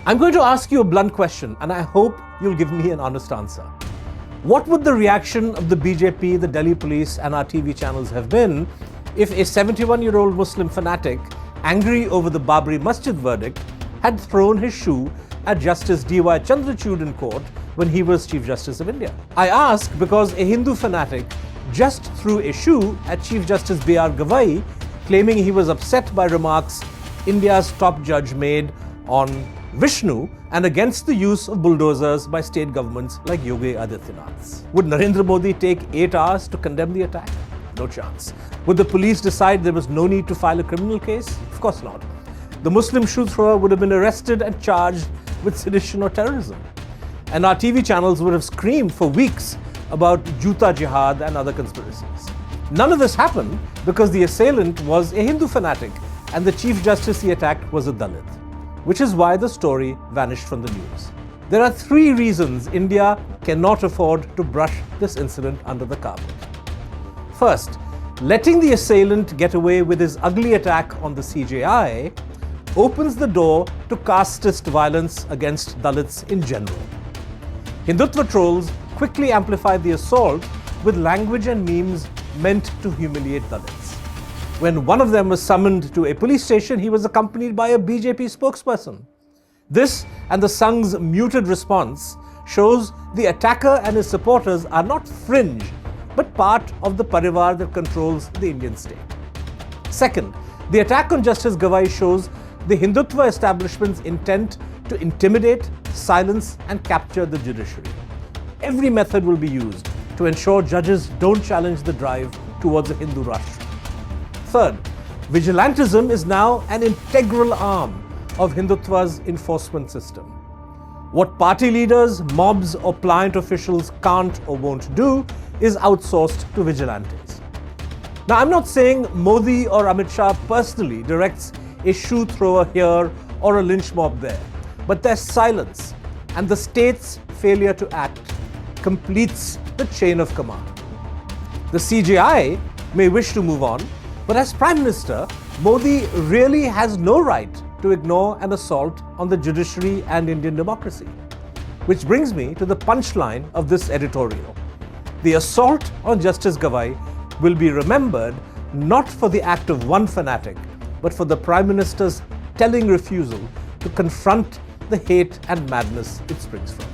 I'm going to ask you a blunt question, and I hope you'll give me an honest answer. What would the reaction of the BJP, the Delhi police, and our TV channels have been if a 71-year-old Muslim fanatic, angry over the Babri Masjid verdict, had thrown his shoe at Justice D.Y. Chandrachud in court when he was Chief Justice of India? I ask because a Hindu fanatic just threw a shoe at Chief Justice B.R. Gavai, claiming he was upset by remarks India's top judge made on Vishnu and against the use of bulldozers by state governments like Yogi Adityanath's. Would Narendra Modi take 8 hours to condemn the attack? No chance. Would the police decide there was no need to file a criminal case? Of course not. The Muslim shoe thrower would have been arrested and charged with sedition or terrorism. And our TV channels would have screamed for weeks about Juta Jihad and other conspiracies. None of this happened because the assailant was a Hindu fanatic and the Chief Justice he attacked was a Dalit, which is why the story vanished from the news. There are 3 reasons India cannot afford to brush this incident under the carpet. First, letting the assailant get away with his ugly attack on the CJI opens the door to casteist violence against Dalits in general. Hindutva trolls quickly amplified the assault with language and memes meant to humiliate Dalits. When one of them was summoned to a police station, he was accompanied by a BJP spokesperson. This and the Sangh's muted response shows the attacker and his supporters are not fringe, but part of the parivar that controls the Indian state. Second, the attack on Justice Gavai shows the Hindutva establishment's intent to intimidate, silence, and capture the judiciary. Every method will be used to ensure judges don't challenge the drive towards a Hindu Rashtra. Third, vigilantism is now an integral arm of Hindutva's enforcement system. What party leaders, mobs, or pliant officials can't or won't do is outsourced to vigilantes. Now, I'm not saying Modi or Amit Shah personally directs a shoe thrower here or a lynch mob there, but their silence and the state's failure to act completes the chain of command. The CJI may wish to move on, but as Prime Minister, Modi really has no right to ignore an assault on the judiciary and Indian democracy. Which brings me to the punchline of this editorial. The assault on Justice Gavai will be remembered not for the act of one fanatic, but for the Prime Minister's telling refusal to confront the hate and madness it springs from.